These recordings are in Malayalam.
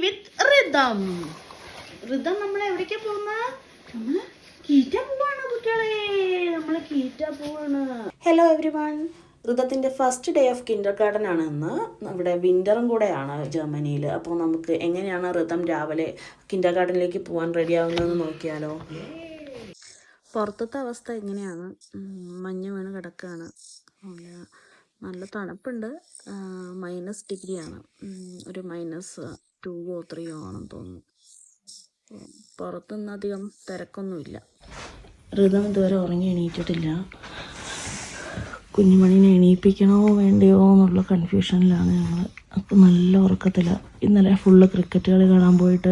വിത്ത് റിതം. റിതം നമ്മൾ എവിടേക്കാ പോകുന്ന? നമ്മള് കീറ്റ പോവാണ് കുട്ടികളെ. നമ്മള് കീറ്റ പോവാണ്. Hello everyone. ഋതത്തിൻ്റെ first day of kindergarten ആണ് ഇന്ന്. ഇവിടെ വിൻ്ററും കൂടെയാണ് ജർമ്മനിയിൽ. അപ്പോൾ നമുക്ക് എങ്ങനെയാണ് ഋതം രാവിലെ കിൻഡർ ഗാർഡനിലേക്ക് പോകാൻ റെഡി ആവുന്നതെന്ന് നോക്കിയാലോ. പുറത്തത്തെ അവസ്ഥ എങ്ങനെയാണ്? മഞ്ഞ് വീണ് കിടക്കുകയാണ്. നല്ല തണുപ്പുണ്ട്. -ഡിഗ്രിയാണ്. ഒരു -2 or 3 ആണെന്ന് തോന്നുന്നു. പുറത്തുനിന്ന് അധികം തിരക്കൊന്നുമില്ല. ഋതം ഇതുവരെ ഉറങ്ങി എണീറ്റിട്ടില്ല. കുഞ്ഞുമണീനെ എണീപ്പിക്കണോ വേണ്ടയോ എന്നുള്ള കൺഫ്യൂഷനിലാണ് ഞങ്ങൾ. അപ്പോൾ നല്ല ഉറക്കത്തില്ല. ഇന്നലെ ഫുള്ള് ക്രിക്കറ്റ് കളി കാണാൻ പോയിട്ട്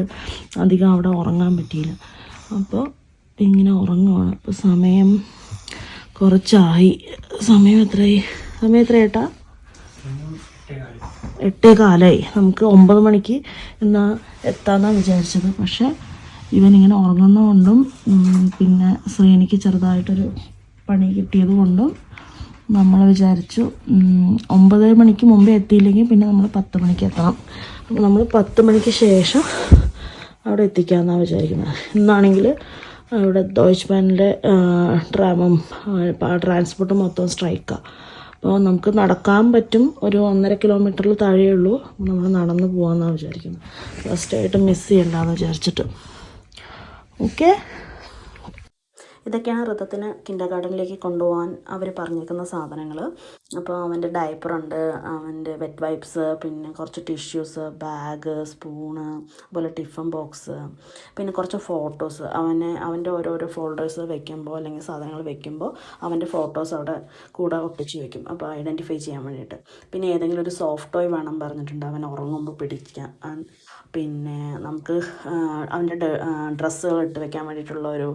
അധികം അവിടെ ഉറങ്ങാൻ പറ്റിയില്ല. അപ്പോൾ ഇങ്ങനെ ഉറങ്ങുവാണ്. ഇപ്പോൾ സമയം കുറച്ചായി. സമയം എത്രയായി? ഏട്ടാ? 8:15. നമുക്ക് 9 മണിക്ക് എത്താമെന്നാണ് വിചാരിച്ചത്. പക്ഷേ ഇവനിങ്ങനെ ഉറങ്ങുന്നതുകൊണ്ടും പിന്നെ ശ്രീനിക്ക് ചെറുതായിട്ടൊരു പണി കിട്ടിയത് കൊണ്ടും നമ്മൾ വിചാരിച്ചു 9 മണിക്ക് മുമ്പേ എത്തിയില്ലെങ്കിൽ പിന്നെ നമ്മൾ 10 മണിക്ക് എത്തണം. അപ്പോൾ നമ്മൾ 10 മണിക്ക് ശേഷം അവിടെ എത്തിക്കാമെന്നാണ് വിചാരിക്കുന്നത്. ഇന്നാണെങ്കിൽ ഇവിടെ ഡോയ്ച്ച് ബാനിലെ ട്രാൻസ്പോർട്ട് മൊത്തം സ്ട്രൈക്കാണ്. അപ്പോൾ നമുക്ക് നടക്കാൻ പറ്റും. ഒരു 1.5 കിലോമീറ്ററിൽ താഴെയുള്ളൂ. നമ്മൾ നടന്ന് പോകാമെന്നാണ് വിചാരിക്കുന്നത്. ഫസ്റ്റായിട്ട് മിസ് ചെയ്യണ്ടെന്ന് വിചാരിച്ചിട്ട്. ഓക്കെ. ഇതൊക്കെയാണ് ഋതത്തിന് കിൻഡർ ഗാർഡനിലേക്ക് കൊണ്ടുപോകാൻ അവർ പറഞ്ഞേക്കുന്ന സാധനങ്ങൾ. അപ്പോൾ അവൻ്റെ ഡയപ്പറുണ്ട്, അവൻ്റെ വെറ്റ് വൈപ്സ്, പിന്നെ കുറച്ച് ടിഷ്യൂസ്, ബാഗ്, സ്പൂണ്, അതുപോലെ ടിഫൻ ബോക്സ്, പിന്നെ കുറച്ച് ഫോട്ടോസ്. അവൻ്റെ ഓരോരോ ഫോൾഡേഴ്സ് വെക്കുമ്പോൾ അല്ലെങ്കിൽ സാധനങ്ങൾ വെക്കുമ്പോൾ അവൻ്റെ ഫോട്ടോസ് അവിടെ കൂടെ ഒട്ടിച്ച് വെക്കും. അപ്പോൾ ഐഡൻറ്റിഫൈ ചെയ്യാൻ വേണ്ടിയിട്ട്. പിന്നെ ഏതെങ്കിലും ഒരു സോഫ്റ്റ് ടോയ് വേണം പറഞ്ഞിട്ടുണ്ട് അവൻ ഉറങ്ങുമ്പോൾ പിടിക്കാൻ. പിന്നെ നമുക്ക് അവൻ്റെ ഡ്രസ്സുകൾ ഇട്ട് വെക്കാൻ വേണ്ടിയിട്ടുള്ള ഒരു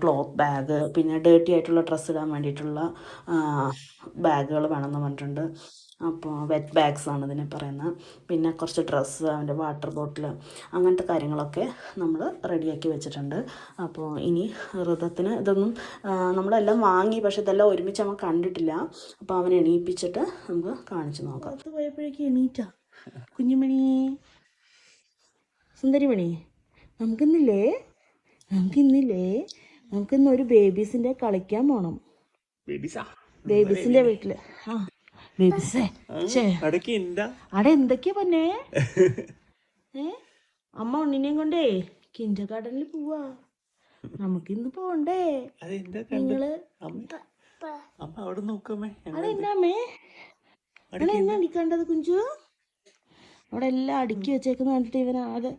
ക്ലോത്ത് ബാഗ്, പിന്നെ ഡേർട്ടി ആയിട്ടുള്ള ഡ്രസ്സ് ഇടാൻ വേണ്ടിയിട്ടുള്ള ബാഗുകൾ വേണമെന്ന് പറഞ്ഞിട്ടുണ്ട്. അപ്പോൾ വെറ്റ് ബാഗ്സ് ആണ് ഇതിനെ പറയുന്നത്. പിന്നെ കുറച്ച് ഡ്രസ്സ്, അവൻ്റെ വാട്ടർ ബോട്ടിൽ, അങ്ങനത്തെ കാര്യങ്ങളൊക്കെ നമ്മൾ റെഡിയാക്കി വെച്ചിട്ടുണ്ട്. അപ്പോൾ ഇനി ഋതത്തിന് ഇതൊന്നും നമ്മളെല്ലാം വാങ്ങി, പക്ഷെ ഇതെല്ലാം ഒരുമിച്ച് അവൻ കണ്ടിട്ടില്ല. അപ്പോൾ അവനെ എണീപ്പിച്ചിട്ട് നമുക്ക് കാണിച്ചു നോക്കാം. അത് പോയപ്പോഴേക്കും എണീറ്റാ കുഞ്ഞുമണി, സുന്ദരിമണി. നമുക്കിന്നില്ലേ നമുക്കിന്ന് ഒരു ബേബീസിൻ്റെ കളിക്കാൻ പോകണം. ബേബീസിൻ്റെ വീട്ടില്. ബേബീസേ അവിടെ എന്തൊക്കെയാ പൊന്നേ? അമ്മ ഉണ്ണിനെയും കൊണ്ടേ കിൻഡർ ഗാർഡനിൽ പോവാ. നമുക്കിന്ന് പോണ്ടേ? നിങ്ങള് അതെന്നാ അമ്മേ? അതെന്നാ അടിക്കേണ്ടത് കുഞ്ചു? അവിടെ എല്ലാം അടുക്കി വെച്ചേക്കുന്ന കണ്ടിട്ട് ഇവനാകെ.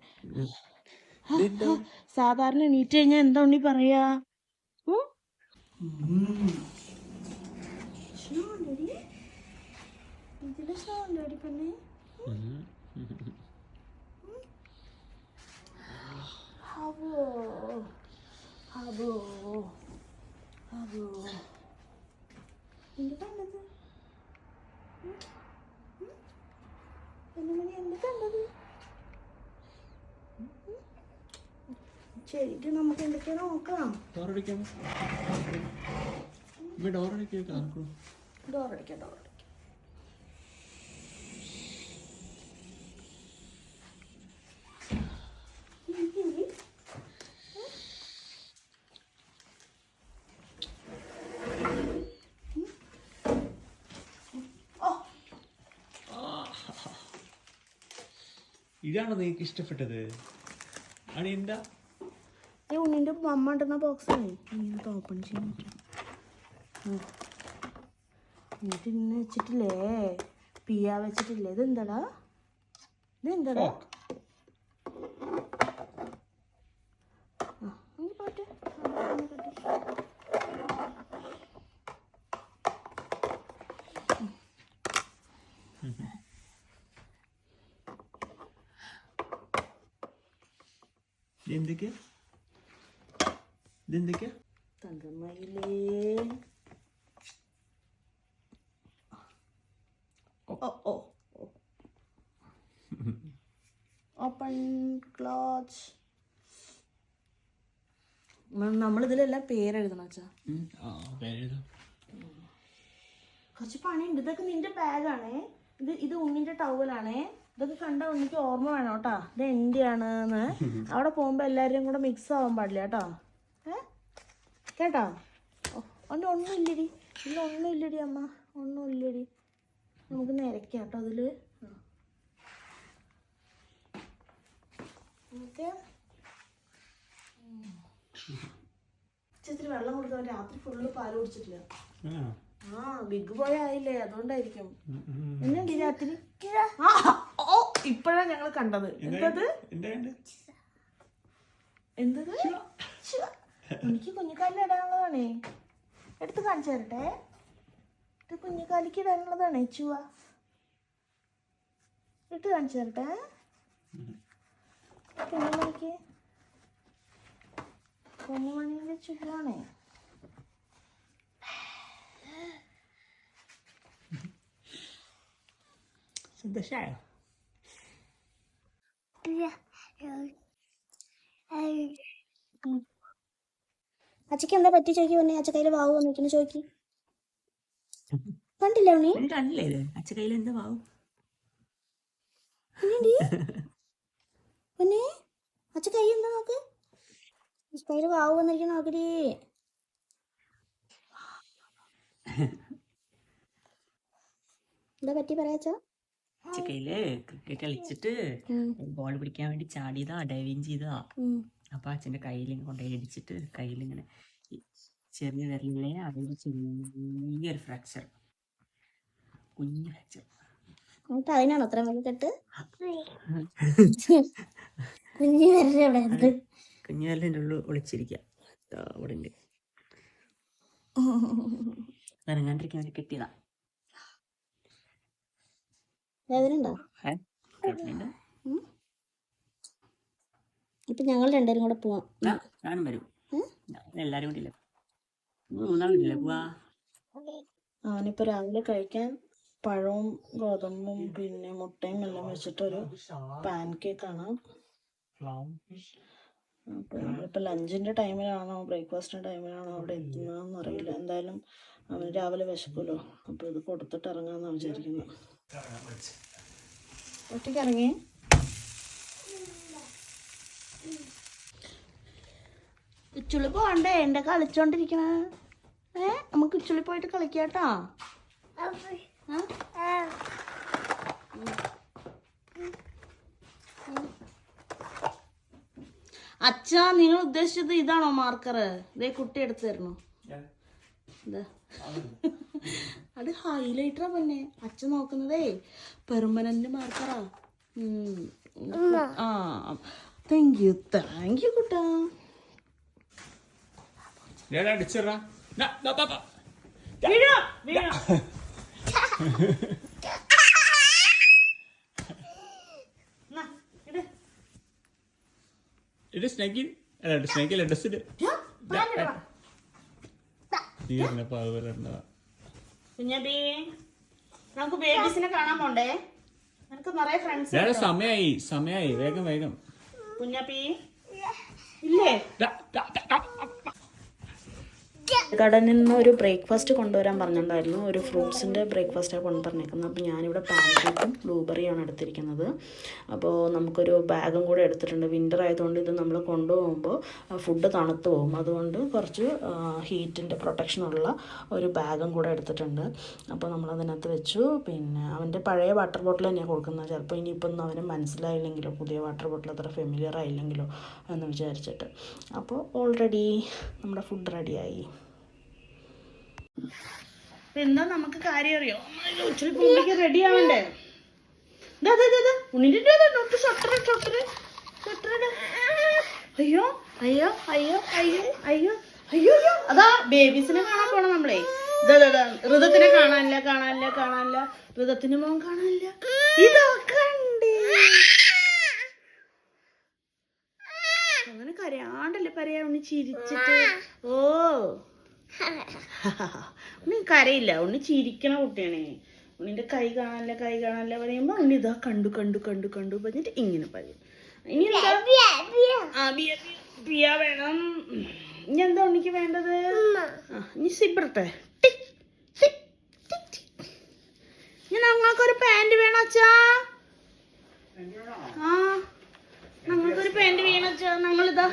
സാധാരണ എണീറ്റ് കഴിഞ്ഞാൽ എന്താ ഉണ്ണി പറയാ? ശരിക്കും നമുക്ക് എന്തൊക്കെയാ നോക്കാം. ഡോറടിക്കാം. ഇതാണോ നിനക്ക് ഇഷ്ടപ്പെട്ടത്? എന്താ ഉണ്ണിൻ്റെ അമ്മ ഉണ്ടെന്ന ബോക്സാണ്. ഇങ്ങനത്തെ ഓപ്പൺ ചെയ്യാൻ പറ്റും. എന്നിട്ട് ഇന്ന് വെച്ചിട്ടില്ലേ, പിയ വെച്ചിട്ടില്ലേ? ഇതെന്താടാ? പോട്ടെ. ഇതെന്തൊക്കെയാ? തങ്കമയിലേ. Open cloth. നമ്മളിതിലെല്ലാം പേരെഴുതണം അച്ഛാ. കുറച്ച് പണിയുണ്ട്. ഇതൊക്കെ നിന്റെ ബാഗാണേ. ഇത് ഉണ്ണിന്റെ ടവലാണേ. ഇതൊക്കെ കണ്ട ഉണ്ണിക്ക് ഓർമ്മ വേണം കേട്ടോ, ഇത് എൻ്റെ ആണെന്ന്. അവിടെ പോകുമ്പോൾ എല്ലാവരും കൂടെ മിക്സ് ആവാൻ പാടില്ല കേട്ടോ. കേട്ടോ? അവൻ്റെ ഒന്നുമില്ലടി, ഇല്ല ഒന്നുമില്ലടി അമ്മ, ഒന്നുമില്ലടി. നമുക്ക് നിരക്കാം കേട്ടോ അതിൽ. നമുക്ക് ഇച്ചിരി വെള്ളം കൊടുക്കാൻ, രാത്രി ഫുള്ള് പാല് കുടിച്ചിട്ടില്ല. ബിഗ് ബോയ് ആയില്ലേ, അതുകൊണ്ടായിരിക്കും. എന്നുണ്ട് രാത്രി? ഓ ഇപ്പഴാണ് ഞങ്ങൾ കണ്ടത്. എന്തത് എന്തത്? എനിക്ക് കുഞ്ഞിക്കാലിൽ ഇടാനുള്ളതാണേ, എടുത്ത് കാണിച്ചു തരട്ടെ. ഇത് കുഞ്ഞിക്കാലിക്ക് ഇടാനുള്ളതാണേ, ചുവ ഇട്ട് കാണിച്ചു തരട്ടെ. കുഞ്ഞുമണിക്ക് കുഞ്ഞുമണിന്റെ ചുവാണേ. സന്തോഷായോ? അച്ചക്ക് എന്താ പറ്റി ചോദിക്കും. പിന്നെ അച്ചക്കയില് വാവ് വന്നിരിക്കുന്നു ചോദിക്കും. കണ്ടില്ല ഉണ്ണി? കണ്ടില്ലേ ഇത്? അച്ഛക്കയ്യിൽ എന്താ വാവും? പിന്നെ അച്ചക്കൈ എന്താ നോക്ക്, അച്ചക്കയില് വാവ് വന്നിരിക്കുന്നു നോക്കടി. എന്താ പറ്റി പറയാച്ചാ? അച്ഛക്കയില് ക്രിക്കറ്റ് കളിച്ചിട്ട് ബോൾ പിടിക്കാൻ വേണ്ടി ചാടിയതാ, ഡൈവിങ് ചെയ്തതാ. അപ്പൊ അച്ഛന്റെ കയ്യിൽ കൊണ്ടുപോയി ഇടിച്ചിട്ട് കയ്യിലിങ്ങനെ ചെറിയ വിരലിലെ അതിൽ ചെറിയൊരു ഫ്രാക്ചർ, കുഞ്ഞു ഫ്രാക്ചർ. എന്നിട്ട് അതിനാണ് അത്ര വലിയ കെട്ട്? കുഞ്ഞു വിരൽ എവിടെ ഉണ്ട്? കുഞ്ഞു വിരലിൻ്റെ ഉള്ളിൽ ഒളിച്ചിരിക്കുക, അവിടെ ഉണ്ട്. ഇറങ്ങാണ്ടിരിക്കാൻ വേണ്ടി കെട്ടിയതാ. വേദന ഉണ്ടോ? കേട്ടിട്ടുണ്ട്. ഇപ്പൊ ഞങ്ങൾ രണ്ടുപേരും കൂടെ പോവാം. ഞാനും വരും, എല്ലാരും കൂടി ഇല്ല, മൂന്നാളില്ലേ പോവാ. അവനിപ്പോ രാവിലെ കഴിക്കാൻ പഴവും ഗോതമ്പും പിന്നെ മുട്ടയും എല്ലാം വെച്ചിട്ടൊരു പാൻ കേക്കാണ്. അപ്പോൾ നമ്മളിപ്പോൾ ലഞ്ചിൻ്റെ ടൈമിലാണോ ബ്രേക്ക്ഫാസ്റ്റിൻ്റെ ടൈമിലാണോ അവിടെ എത്തുന്നതെന്ന് അറിയില്ല. എന്തായാലും അവന് രാവിലെ വിശക്കുമല്ലോ, അപ്പോൾ ഇത് കൊടുത്തിട്ട് ഇറങ്ങാമെന്നാണ് വിചാരിക്കുന്നത്. ഒറ്റയ്ക്ക് ഇറങ്ങി ഉച്ചുള്ളി പോകണ്ടേ? എൻ്റെ കളിച്ചോണ്ടിരിക്കണ. നമുക്ക് ഉച്ചുള്ളി പോയിട്ട് കളിക്കാട്ടോ. അച്ഛാ, നിങ്ങൾ ഉദ്ദേശിച്ചത് ഇതാണോ മാർക്കർ? ഇതേ കുട്ടി എടുത്തു തരണോ? അത് ഹൈലൈറ്ററാ പൊന്നെ. അച്ഛൻ നോക്കുന്നതേ പെർമനന്റ് മാർക്കറാ. ആ താങ്ക് യു കുട്ടാ. ഇത് സ്നേക്കിൽ അല്ല, സ്നേക്കിൽ ഡ്രസ്സിൽ കുഞ്ഞബി, നമുക്ക് ബേബീസിനെ കാണാൻ പോണ്ടേ? നിനക്ക് നിറയെ ഫ്രണ്ട്സ്. സമയായി വേഗം. കുഞ്ഞബി ഇല്ലേ? കടയിൽ നിന്ന് ഒരു ബ്രേക്ക്ഫാസ്റ്റ് കൊണ്ടുവരാൻ പറഞ്ഞിട്ടുണ്ടായിരുന്നു. ഒരു ഫ്രൂട്ട്സിൻ്റെ ബ്രേക്ക്ഫാസ്റ്റാണ് കൊണ്ടുവന്നിരിക്കുന്നത്. അപ്പോൾ ഞാനിവിടെ പാൻകേക്കും ബ്ലൂബെറിയാണ് എടുത്തിരിക്കുന്നത്. അപ്പോൾ നമുക്കൊരു ബാഗും കൂടെ എടുത്തിട്ടുണ്ട്. വിൻ്റർ ആയതുകൊണ്ട് ഇത് നമ്മൾ കൊണ്ടുപോകുമ്പോൾ ഫുഡ് തണുത്ത് പോകും. അതുകൊണ്ട് കുറച്ച് ഹീറ്റിൻ്റെ പ്രൊട്ടക്ഷനുള്ള ഒരു ബാഗും കൂടെ എടുത്തിട്ടുണ്ട്. അപ്പോൾ നമ്മളതിനകത്ത് വെച്ചു. പിന്നെ അവൻ്റെ പഴയ വാട്ടർ ബോട്ടിൽ തന്നെയാണ് കൊടുക്കുന്നത്. ചിലപ്പോൾ ഇനിയിപ്പോൾ ഒന്നും അവന് മനസ്സിലായില്ലെങ്കിലോ, പുതിയ വാട്ടർ ബോട്ടിൽ അത്ര ഫെമിലിയർ ആയില്ലെങ്കിലോ എന്ന് വിചാരിച്ചിട്ട്. അപ്പോൾ ഓൾറെഡി നമ്മുടെ ഫുഡ് റെഡിയായി. എന്താ നമുക്ക് കാര്യം അറിയോ? ഉച്ചരി പുള്ളിക്ക് റെഡി ആവണ്ടേ? അയ്യോ അയ്യോ അയ്യോ അയ്യോ അയ്യോ അയ്യോ അയ്യോ, അതാ ബേബീസിനെ കാണാൻ പോണം നമ്മളെ. ഋതത്തിനെ കാണാനില്ല. ഋതത്തിന് മോൻ കാണാനില്ല. ഇതൊക്കെ അങ്ങനെ കരയാണ്ടല്ലേ പറയാ. ഉണ്ണി ചിരിച്ചിട്ട് ഉണ്ണി കരയില്ല, ഉണ്ണി ചിരിക്കണ കുട്ടിയാണേ. ഉണ്ണിന്റെ കൈ കാണാനില്ല പറയുമ്പോ ഉണ്ണി ഇതാ കണ്ടു പറഞ്ഞിട്ട് ഇങ്ങനെ പറയും. ഇനി പിയ വേണം. ഇനി എന്താ ഉണ്ണിക്ക് വേണ്ടത്? ഇനി സിബിറട്ടെ. ഇനി ഞങ്ങൾക്കൊരു പാൻറ് വേണം അച്ഛാ. ആ ഞങ്ങൾക്കൊരു പാന്റ് വീണച്ചാ ഞങ്ങളിതാ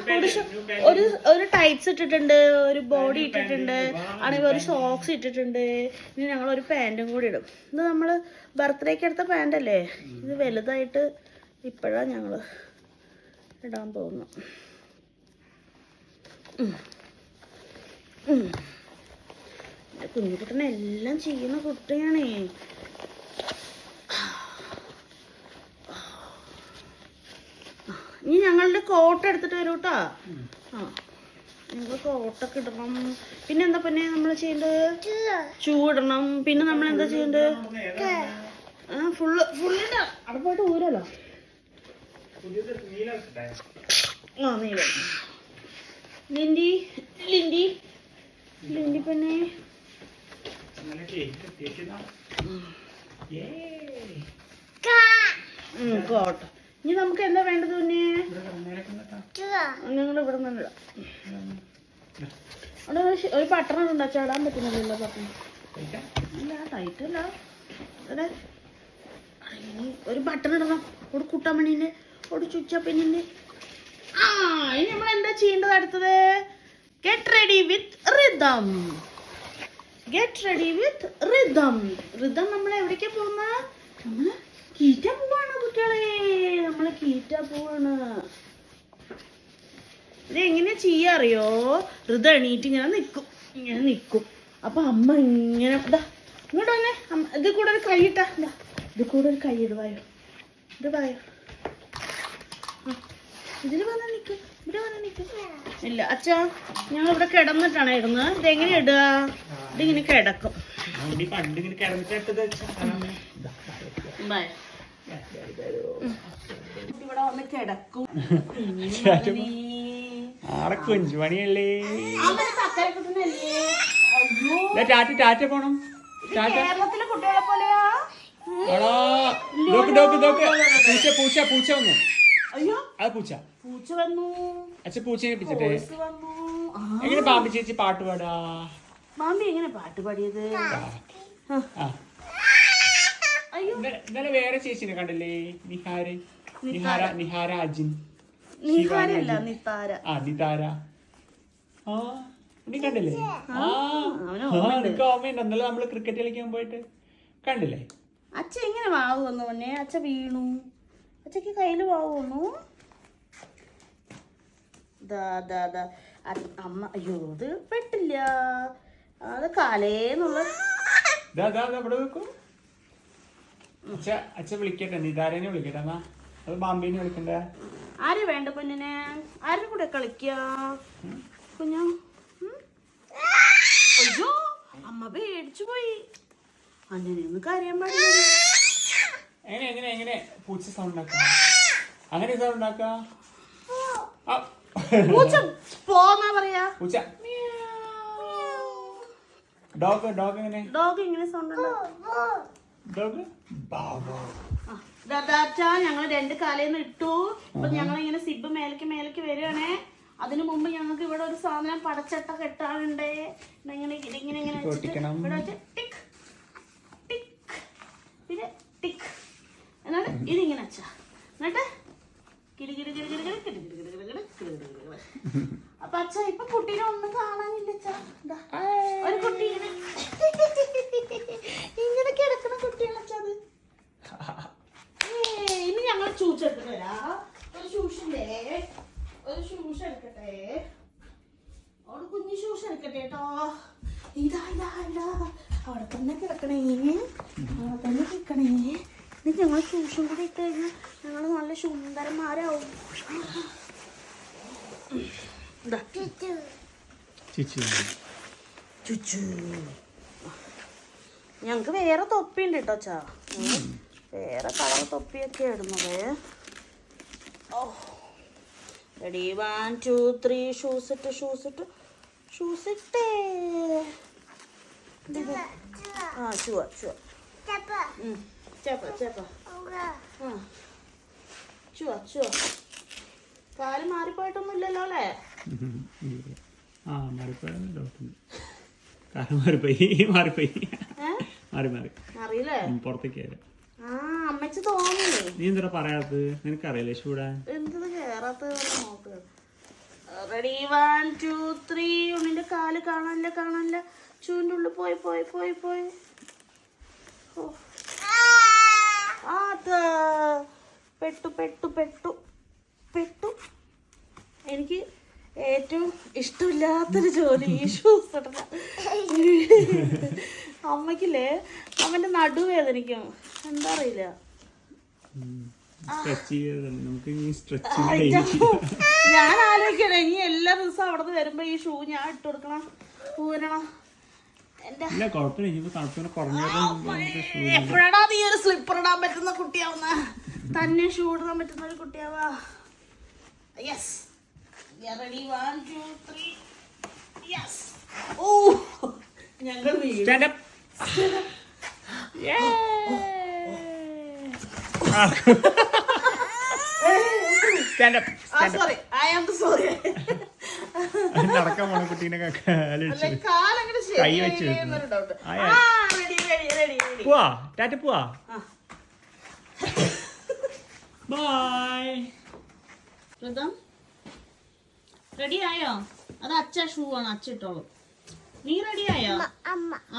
ഒരു ടൈറ്റ്സ് ഇട്ടിട്ടുണ്ട്, ഒരു ബോഡി ഇട്ടിട്ടുണ്ട്, ആണെങ്കിൽ ഒരു സോക്സ് ഇട്ടിട്ടുണ്ട്. ഇനി ഞങ്ങൾ ഒരു പാന്റും കൂടി ഇടും. ഇത് നമ്മള് ബർത്ത്ഡേക്ക് എടുത്ത പാന്റ് അല്ലേ, ഇത് വലുതായിട്ട് ഇപ്പോഴാണ് ഞങ്ങള് ഇടാൻ പോകുന്നു. കുഞ്ഞുകുട്ടനെ എല്ലാം ചെയ്യുന്ന കുട്ടിയാണേ. ഇനി ഞങ്ങളുടെ കോട്ട് എടുത്തിട്ട് വരൂ കേട്ടോ. ആ ഞങ്ങൾ കോട്ടൊക്കെ ഇടണം. പിന്നെ എന്താ പിന്നെ നമ്മൾ ചെയ്യേണ്ടത്? ഷൂ ഇടണം. പിന്നെ നമ്മൾ എന്താ ചെയ്യേണ്ടത്? ഫുള്ളിട്ട അവിടെ പോയിട്ട് ഊരല്ലോ. ആ നീളം ലിൻഡി ലിൻഡി ലിൻഡി പിന്നെ കോട്ട. ഇനി നമുക്ക് എന്താ വേണ്ടത്? പിന്നെ ഞങ്ങൾ ഇവിടെ നിന്ന് അവിടെ ഒരു പട്ടണം ഉണ്ടോ? ചാടാൻ പറ്റുന്നില്ലല്ലോ പട്ടണം. ഇല്ല ടൈറ്റ് അല്ല. അതെ ഇനി ഒരു ബട്ടൺ ഇടണം. ഒരു കുട്ടമണിന്റെ ഒരു ചുച്ചപ്പനിന്റെ. ആ ഇനി നമ്മൾ എന്താ ചെയ്യേണ്ടത്? അടുത്തത് get ready with rhythm. Get ready with rhythm. Rhythm നമ്മൾ എവിടേക്കാ പോകുന്ന? നമ്മള് കീറ്റ പോവാണ് കുട്ടികളെ. നമ്മള് കീറ്റ പോവാണ്. ഇത് എങ്ങനെയാ ചെയ്യാറിയോ? ഋത എണീറ്റ് ഇങ്ങനെ നിക്കും. അപ്പൊ അമ്മ ഇങ്ങനെ ഇങ്ങോട്ട് വന്നേ. ഇത് കൂടെ ഒരു കൈ ഇട്ടാ. ഇത് കൂടെ ഒരു കൈ ഇടുവായോ. ഇത് വായോ. ഇതില് വന്ന് നിക്കും. ഇവിടെ വന്ന് നിക്കും. ഇല്ല അച്ഛാ ഞങ്ങൾ ഇവിടെ കിടന്നിട്ടാണ് ഇടുന്നത്. ഇതെങ്ങനെ ഇടുക? ഇതിങ്ങനെ കിടക്കും. ഇവിടെ വന്ന് കിടക്കും. കുഞ്ചുമണിയല്ലേ. ടാറ്റ പോണം. കേരളത്തിലെ കുട്ടികളെ പോലെയാ. പൂച്ച വന്നു. അയ്യോ അത് പൂച്ച വന്നു. അച്ഛൻ പൂച്ചനെ പിച്ചിട്ടെ. എങ്ങനെ ബാമ്പി ചേച്ചി പാട്ട് പാടാ? ബാമ്പി എങ്ങനെ പാട്ട് പാടിയത്? ഇന്നലെ വേറെ ചേച്ചിനെ കണ്ടില്ലേ? നിഹാര അജിൻ. നിഹാരല്ല നിതാര. നിതാര. നീ കണ്ടില്ലേ? ഓർമ്മയുണ്ട്. ഇന്നലെ നമ്മള് ക്രിക്കറ്റ് കളിക്കാൻ പോയിട്ട് കണ്ടില്ലേ? അച്ഛ എങ്ങനെ വാവ് വന്നു പൊന്നെ? അച്ഛ വീണു. അച്ഛക്ക് കയ്യില് വാവ് വന്നു. അമ്മ അയ്യോ ഇത് പെട്ടില്ല. അത് കാലേന്നുള്ള അച്ഛ വിളിക്കട്ടെ. നിതാരനെ വിളിക്കട്ടെ. എന്നാ അത് ബാമ്പിനെ വിളിക്കണ്ടേ? ആര് വേണ്ട പൊന്നിനെ? ആരുടെ കൂടെ കളിക്ക കുഞ്ഞ? അയ്യോ അമ്മ പേടിച്ചു പോയി. അങ്ങനെയൊന്നും കരയാൻ പാടില്ല. എങ്ങനെ പൂച്ച സൗണ്ട് ഉണ്ടാക്ക? അങ്ങനെ സൗണ്ട് ഉണ്ടാക്ക. പൂച്ച പോന്നാ പറയാ. പൂച്ച ഡോഗ് എങ്ങനെ? ഡോഗ് ഇങ്ങനെ സൗണ്ട് ഡോഗ് ഞങ്ങൾ 2 കാലേന്ന് ഇട്ടു. ഇപ്പൊ ഞങ്ങൾ ഇങ്ങനെ സിബ് മേലേക്ക് വരികയാണേ. അതിനു മുമ്പ് ഞങ്ങൾക്ക് ഇവിടെ ഒരു സാധനം പടച്ചട്ട കെട്ടാറുണ്ട്. ഇങ്ങനെ ഇവിടെ വെച്ച് ടിക് ടിക് പിന്നെ ടിക് എന്നാണ് ഇതിങ്ങനെ അച്ഛാ. എന്നിട്ട് അപ്പൊ അച്ഛാ ഇപ്പൊ കുട്ടീനെ ഒന്നും കാണാനില്ല അച്ഛാ. ഒരു കുട്ടി ഇങ്ങനെ കിടക്കുന്ന കുട്ടിയാണ് അച്ഛാ അത്. ഇനി ഞങ്ങൾ ഷൂസ് എടുത്തിട്ട് വരാം. ഒരു ഷൂസ് എടുക്കട്ടെ. ഒരു കുഞ്ഞു ഷൂസ് എടുക്കട്ടെ കേട്ടോ. ഇതാ അവിടെ തന്നെ കിടക്കണേ. ഇത് ഞങ്ങൾ ഷൂസും കൂടി ഇട്ട് കഴിഞ്ഞാൽ ഞങ്ങൾ നല്ല സുന്ദരന്മാരാവും. ഞങ്ങക്ക് വേറെ തൊപ്പിയുണ്ട് കേട്ടോ അച്ഛാ. വേറെ കളർ തൊപ്പിയൊക്കെ ഇടുന്നത്. റെഡി 1 2 3 ഷൂസ് ഇട്ടേ. കാല് മാറിപ്പോയിട്ടൊന്നും ഇല്ലല്ലോ അല്ലേ? മാറിപ്പോയി. അറിയില്ലേ? പുറത്തേക്ക് അമ്മ അമ്മച്ചി തോന്നി. നീ എന്താ പറയാത്തത്? നിനക്കറിയില്ലേ ഷൂടാൻ? എന്തത് കേറാത്തത് നോക്ക്. റെഡി 1 2 3. ഉണ്ണിന്റെ കാല് കാണാനില്ല. ചൂന്റെ ഉള്ളിൽ പോയി. ഓ. അത് പെട്ടു. എനിക്ക് ഏറ്റവും ഇഷ്ടമില്ലാത്തൊരു ജോലി ഈ ഷൂസ് ഇടല. അമ്മക്കില്ലേ അവന്റെ നടുവേദനിക്കും, എന്താ അറിയില്ല. ഞാൻ ആലോചിക്കണേ ഇനി എല്ലാ ദിവസവും അവിടെ നിന്ന് വരുമ്പോ ഈ ഷൂ ഞാൻ ഇട്ട് കൊടുക്കണം, ഊരണം. എപ്പോഴാടാ നീ ഒരു സ്ലിപ്പർ ഇടാൻ പറ്റുന്ന കുട്ടിയാവുന്ന, തന്നെ ഷൂ ഇടാൻ പറ്റുന്ന ഒരു കുട്ടിയാവാ. Yes, ready 1 2 3. യെസ്. ഓ, ഞങ്ങൾ സോറി, ഐ ആം സോറി. നടക്കാൻ പോണ കുട്ടീനെ പോവാ, ടാറ്റ പോവാ. ബൈ. റെഡി ആയോ? അത് അച്ഛ ഷൂ ആണ്, അച്ഛ ഇട്ടോളൂ. നീ റെഡി ആയോ?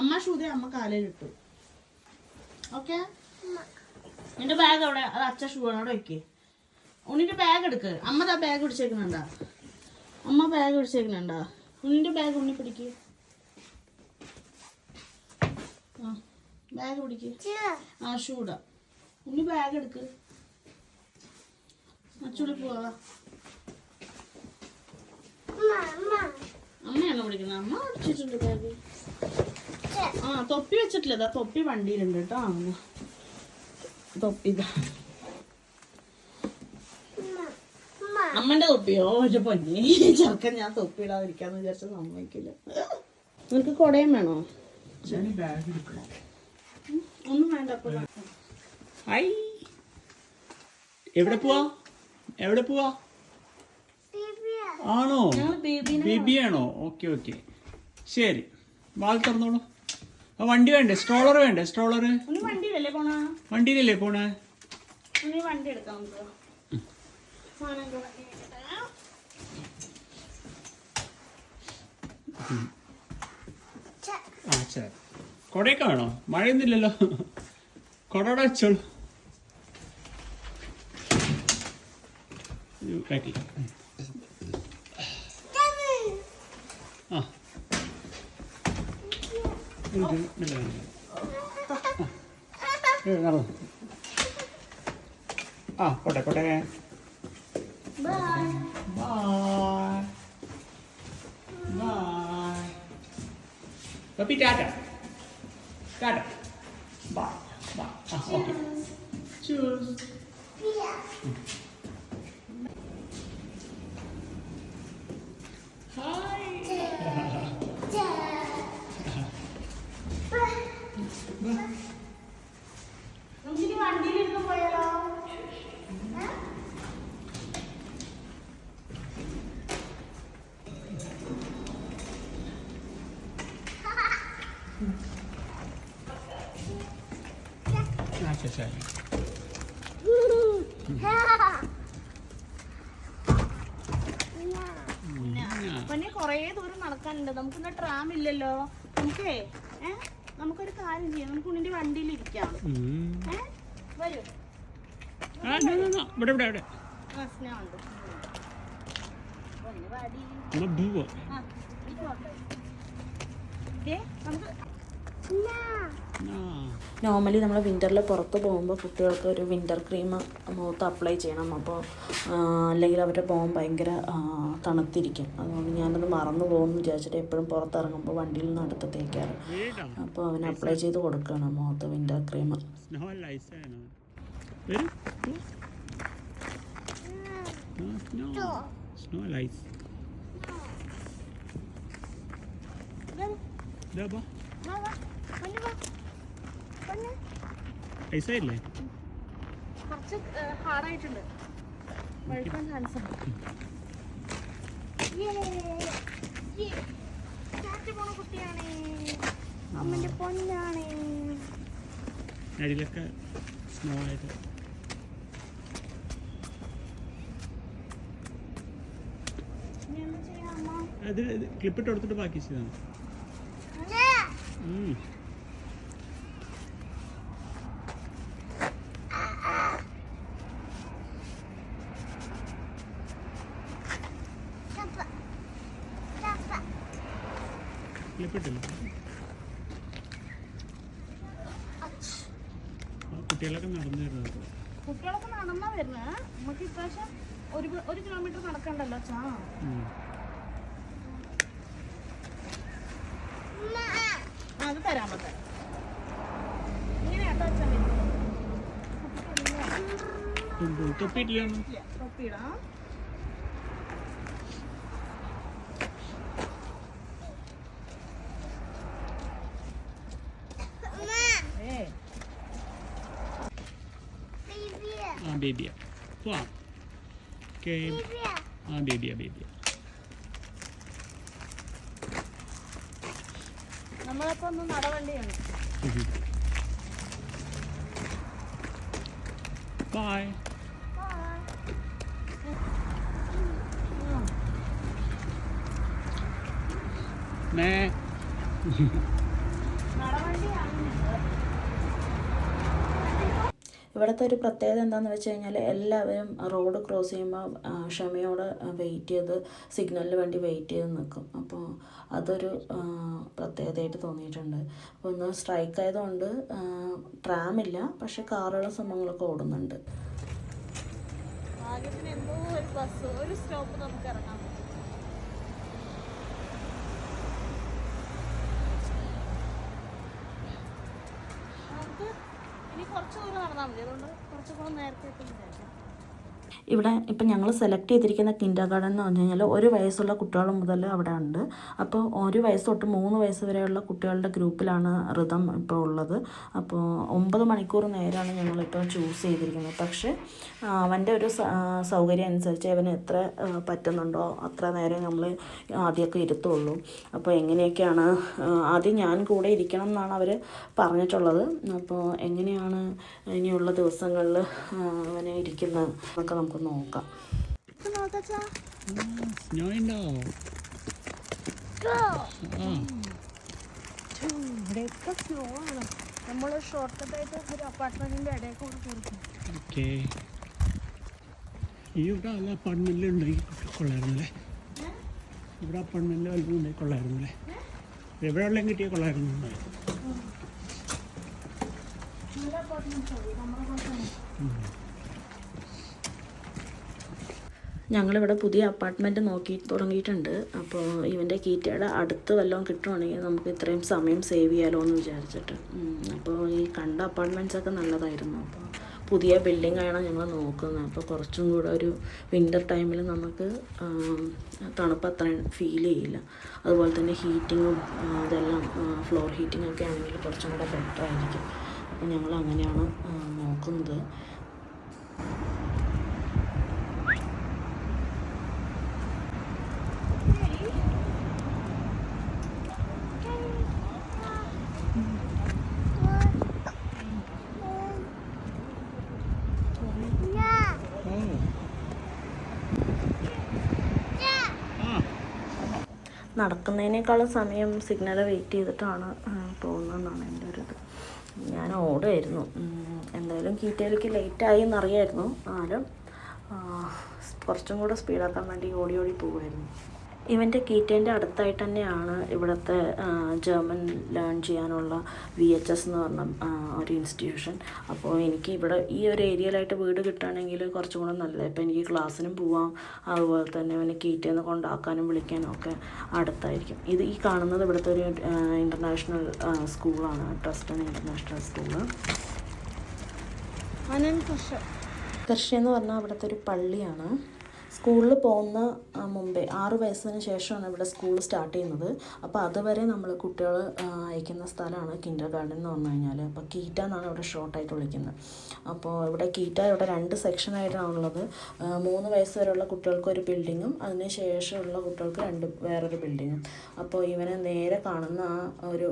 അമ്മ ഷൂ അമ്മ കാലയിലിട്ടു. ഓക്കെ, നിന്റെ ബാഗ് അവിടെ, അത് അച്ഛ ഷൂ ആണ്, അവിടെ വെക്കേ. ഉണ്ണിന്റെ ബാഗ് എടുക്ക്. അമ്മ ആ ബാഗ് പിടിച്ചേക്കുന്നുണ്ടാ? ഉണ്ണിന്റെ ബാഗ് ഉണ്ണി പിടിക്ക്. ആ ബാഗ് പിടിക്ക്. ആ ഷൂ ഇടാ. ഉണ്ണി ബാഗ് എടുക്ക്. അച്ചുള്ളി പോവാ. അമ്മയാണോ പിടിക്കുന്നത്? അമ്മ പിടിച്ചിട്ടുണ്ട് ബാഗ്. ആ തൊപ്പി വെച്ചിട്ടില്ല, തൊപ്പി വണ്ടിയിലുണ്ട് കേട്ടോ. തൊപ്പി ഇതാ അമ്മന്റെ തൊപ്പിയോ? ഒരു പൊന്നി ചെറുക്കൻ, ഞാൻ തൊപ്പി ഇടാതിരിക്കാന്ന് വിചാരിച്ച സമ്മതിക്കില്ല. നിനക്ക് കൊടയും വേണോ? ഒന്നും വേണ്ട. എവിടെ പോവാ? ആണോ? ബേബിയാണോ? ഓക്കെ ശരി, വാൽ തുറന്നോളൂ. വണ്ടി വേണ്ടേ? സ്ട്രോളർ വേണ്ടേ? വണ്ടിയിലല്ലേ പോണേ? വണ്ടി എടുക്കാം നമുക്ക്. കൊടയൊക്കെ വേണോ? മഴയൊന്നുമില്ലല്ലോ, കൊടയുടെ വെച്ചോളൂ. പോട്ടെ. Bye. Papi, tata. Bye. Okay. Cheers. Hi. നമുക്കിനി വണ്ടിയിലിരുന്ന് പോയാലോ? പിന്നെ കൊറേ ദൂരം നടക്കാനുണ്ട്. നമുക്കിന്ന് ട്രാം ഇല്ലല്ലോ. നമുക്കൊരു കാര്യം ചെയ്യാം, നമുക്ക് ഉണ്ണിന്റെ വണ്ടിയിൽ ഇരിക്കാം. വരൂ. സ്നേഹമുണ്ട്. നോർമലി നമ്മൾ വിൻ്ററിൽ പുറത്ത് പോകുമ്പോൾ കുട്ടികൾക്ക് ഒരു വിൻ്റർ ക്രീം മുഖത്ത് അപ്ലൈ ചെയ്യണം. അപ്പോൾ അല്ലെങ്കിൽ അവരുടെ മുഖം ഭയങ്കര തണുത്തിരിക്കും. അതുകൊണ്ട് ഞാനത് മറന്നു പോകുമെന്ന് വിചാരിച്ചിട്ട് എപ്പോഴും പുറത്തിറങ്ങുമ്പോൾ വണ്ടിയിൽ നിന്ന് അടുത്ത് തേക്കാറ്. അപ്പോൾ അവന് അപ്ലൈ ചെയ്ത് കൊടുക്കണം മുഖത്ത് വിൻ്റർ ക്രീം. കുറച്ച് ഹാർഡായിട്ടുണ്ട്, വഴുക്കാൻ ചാൻസ് ഉണ്ട്. പോണ കുട്ടിയാണ്, അമ്മന്റെ പൊന്നാണ്. സ്നോ ആയിട്ട്. അത് ക്ലിപ്പിട്ട് കൊടുത്തിട്ട് ബാക്കി ചെയ്താണ്. ക്ലിപ്പിട്ടില്ല. കുട്ടികളൊക്കെ നടന്നു വരുന്നത്. കുട്ടികളൊക്കെ നടന്നാ വരുന്നത്. നമുക്ക് ഇപ്രാവശ്യം 1 കിലോമീറ്റർ നടക്കണ്ടല്ലോ ചാ. അത് തരാൻ പറ്റാം. ഇങ്ങനെ കേട്ടോ വെച്ചാൽ തൊപ്പിയിട്ടില്ല. തൊപ്പിയിടാം. ബേബിയാ പോവാം. ബേബിയാ. നമ്മളപ്പോ ഒന്ന് നടവണ്ടിയാണ്. ബൈ. ഇവിടുത്തെ ഒരു പ്രത്യേകത എന്താണെന്ന് വെച്ച് കഴിഞ്ഞാൽ എല്ലാവരും റോഡ് ക്രോസ് ചെയ്യുമ്പോൾ ക്ഷമയോടെ വെയിറ്റ് ചെയ്ത് സിഗ്നലിന് വേണ്ടി വെയിറ്റ് ചെയ്ത് നിൽക്കും. അപ്പോൾ അതൊരു പ്രത്യേകതയായിട്ട് തോന്നിയിട്ടുണ്ട്. അപ്പോൾ ഒന്ന് സ്ട്രൈക്ക് ആയതുകൊണ്ട് ട്രാമില്ല, പക്ഷെ കാറുകളും സംഭവങ്ങളൊക്കെ ഓടുന്നുണ്ട്. എന്തോ ഒരു ബസ്, ഒരു സ്റ്റോപ്പ് നമുക്ക് ഇറങ്ങാൻ പറ്റും. ഇനി കുറച്ച് ദൂരം നടന്നാൽ മതി. അതുകൊണ്ട് കുറച്ചുകൂടെ നേരത്തെ വിചാരിക്കാം. ഇവിടെ ഇപ്പം ഞങ്ങൾ സെലക്ട് ചെയ്തിരിക്കുന്ന കിൻഡർ ഗാർഡൻ എന്ന് പറഞ്ഞു കഴിഞ്ഞാൽ 1 വയസ്സുള്ള കുട്ടികൾ മുതൽ അവിടെ ഉണ്ട്. അപ്പോൾ 1 വയസ്സ് തൊട്ട് 3 വയസ്സ് വരെയുള്ള കുട്ടികളുടെ ഗ്രൂപ്പിലാണ് ഋതം ഇപ്പോൾ ഉള്ളത്. അപ്പോൾ 9 മണിക്കൂർ നേരമാണ് ഞങ്ങളിപ്പോൾ ചൂസ് ചെയ്തിരിക്കുന്നത്. പക്ഷേ അവൻ്റെ ഒരു സൗകര്യം അനുസരിച്ച് അവന് എത്ര പറ്റുന്നുണ്ടോ അത്ര നേരം നമ്മൾ ആദ്യമൊക്കെ ഇരുത്തുള്ളൂ. അപ്പോൾ എങ്ങനെയൊക്കെയാണ് ആദ്യം ഞാൻ കൂടെ ഇരിക്കണം എന്നാണ് അവർ പറഞ്ഞിട്ടുള്ളത്. അപ്പോൾ എങ്ങനെയാണ് ഇനിയുള്ള ദിവസങ്ങളിൽ അവനെ ഇരിക്കുന്നത് എന്നൊക്കെ നമുക്ക് നോക്കാം. ഇവിടെയൊക്കെ സ്നോ ആണ്. നമ്മൾ ഷോർട്ട് കട്ടായിട്ട് ഒരു അപ്പാർട്ട്മെന്റിന്റെ ഇടയിൽ കൂടെ കൊടുക്കും. ഇവിടെ അപ്പാർട്ട്മെന്റിൽ ഉണ്ടെങ്കിൽ കൊള്ളായിരുന്നല്ലേ. ഇവിടെ അപ്പാർട്ട്മെന്റിൽ വല്ലതും ഉണ്ടെങ്കിൽ കൊള്ളായിരുന്നല്ലേ. എവിടെ ഉള്ള കിട്ടിയാൽ കൊള്ളായിരുന്നു. ഞങ്ങളിവിടെ പുതിയ അപ്പാർട്ട്മെൻറ്റ് നോക്കി തുടങ്ങിയിട്ടുണ്ട്. അപ്പോൾ ഇവൻ്റെ കീറ്റയുടെ അടുത്ത് വല്ലതും കിട്ടുവാണെങ്കിൽ നമുക്ക് ഇത്രയും സമയം സേവ് ചെയ്യാലോ എന്ന് വിചാരിച്ചിട്ട്. അപ്പോൾ ഈ കണ്ട അപ്പാർട്ട്മെൻറ്റ്സൊക്കെ നല്ലതായിരുന്നു. അപ്പോൾ പുതിയ ബിൽഡിംഗ് ആണ് ഞങ്ങൾ നോക്കുന്നത്. അപ്പോൾ കുറച്ചും കൂടെ ഒരു വിൻ്റർ ടൈമിൽ നമുക്ക് തണുപ്പ് അത്ര ഫീൽ ചെയ്യില്ല. അതുപോലെ തന്നെ ഹീറ്റിങ്ങും ഇതെല്ലാം ഫ്ലോർ ഹീറ്റിംഗ് ഒക്കെ ആണെങ്കിൽ കുറച്ചും കൂടെ ബെറ്റർ ആയിരിക്കും. അപ്പോൾ ഞങ്ങൾ അങ്ങനെയാണ് നോക്കുന്നത്. നടക്കുന്നതിനേക്കാളും സമയം സിഗ്നൽ വെയിറ്റ് ചെയ്തിട്ടാണ് പോകുന്നതെന്നാണ് എൻ്റെ ഒരു ഇത്. ഞാൻ ഓടുമായിരുന്നു. എന്തായാലും കീറ്റയിലേക്ക് ലേറ്റായി എന്നറിയായിരുന്നു. ആരും കുറച്ചും കൂടെ സ്പീഡാക്കാൻ വേണ്ടി ഓടി പോകുമായിരുന്നു. ഇവൻ്റെ കീറ്റേൻ്റെ അടുത്തായിട്ട് തന്നെയാണ് ഇവിടുത്തെ ജർമ്മൻ ലേൺ ചെയ്യാനുള്ള VHS എന്ന് പറഞ്ഞ ഒരു ഇൻസ്റ്റിറ്റ്യൂഷൻ. അപ്പോൾ എനിക്ക് ഇവിടെ ഈ ഒരു ഏരിയയിലായിട്ട് വീട് കിട്ടുകയാണെങ്കിൽ കുറച്ചും കൂടെ നല്ലത്. ഇപ്പോൾ എനിക്ക് ക്ലാസ്സിനും പോവാം, അതുപോലെ തന്നെ ഇവനെ കീറ്റേന്ന് കൊണ്ടാക്കാനും വിളിക്കാനും ഒക്കെ അടുത്തായിരിക്കും. ഈ കാണുന്നത് ഇവിടുത്തെ ഒരു ഇൻ്റർനാഷണൽ സ്കൂളാണ്, ട്രസ്റ്റൺ ഇൻ്റർനാഷണൽ സ്കൂള്. കൃഷി എന്ന് പറഞ്ഞാൽ അവിടുത്തെ ഒരു പള്ളിയാണ്. സ്കൂളിൽ പോകുന്ന മുമ്പേ 6 വയസ്സിന് ശേഷമാണ് ഇവിടെ സ്കൂൾ സ്റ്റാർട്ട് ചെയ്യുന്നത്. അപ്പോൾ അതുവരെ നമ്മൾ കുട്ടികൾ അയക്കുന്ന സ്ഥലമാണ് കിൻഡർ ഗാർഡൻ എന്ന് പറഞ്ഞു കഴിഞ്ഞാൽ. അപ്പോൾ കീറ്റ എന്നാണ് ഇവിടെ ഷോർട്ടായിട്ട് വിളിക്കുന്നത്. അപ്പോൾ ഇവിടെ കീറ്റ ഇവിടെ 2 സെക്ഷനായിട്ടാണുള്ളത്. 3 വയസ്സ് വരെയുള്ള കുട്ടികൾക്ക് ഒരു ബിൽഡിങ്ങും അതിന് ശേഷമുള്ള കുട്ടികൾക്ക് വേറൊരു ബിൽഡിങ്ങും. അപ്പോൾ ഇവനെ നേരെ കാണുന്ന ആ ഒരു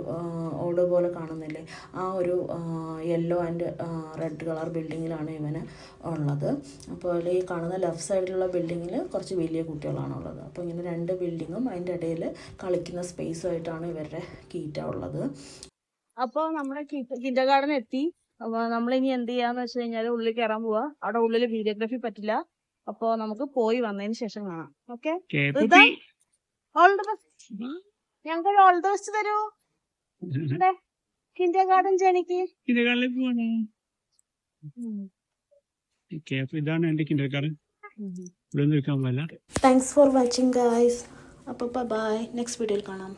ഓട് പോലെ കാണുന്നില്ലേ, ആ ഒരു യെല്ലോ ആൻഡ് റെഡ് കളർ ബിൽഡിങ്ങിലാണ് ഇവന് ഉള്ളത്. അപ്പോൾ ഈ കാണുന്ന ലെഫ്റ്റ് സൈഡിലുള്ള ബിൽഡിങ്ങിൽ കുറച്ച് വലിയ കുട്ടികളാണുള്ളത്. അപ്പോൾ ഇങ്ങനെ 2 ബിൽഡിങ്ങും അതിൻ്റെ ഇടയിൽ കളിക്കുന്ന സ്പേസുമായിട്ടാണ് ഇവരുടെ കീറ്റ ഉള്ളത്. അപ്പോൾ നമ്മുടെ കിൻഡർ ഗാർഡൻ എത്തി. അപ്പോൾ നമ്മളിനി എന്ത് ചെയ്യാന്ന് വെച്ച് കഴിഞ്ഞാൽ ഉള്ളിൽ കയറാൻ പോവാ. അവിടെ ഉള്ളിൽ വീഡിയോഗ്രാഫി പറ്റില്ല. അപ്പോൾ നമുക്ക് പോയി വന്നതിന് ശേഷം കാണാം. Okay, all the best. ഞങ്ങൾക്ക് ഓൾ ദ ബെസ്റ്റ് തരൂ. കിൻഡർ ഗാർഡൻ ജേണിക്ക് ഇതാണ് എൻ്റെ കിൻഡർ ഗാർഡൻ. ഇവിടെ ഒന്നും ഇരിക്കാൻ പറ്റില്ല. Thanks for watching guys. അപ്പോൾ ബൈ, നെക്സ്റ്റ് വീഡിയോയിൽ കാണാം.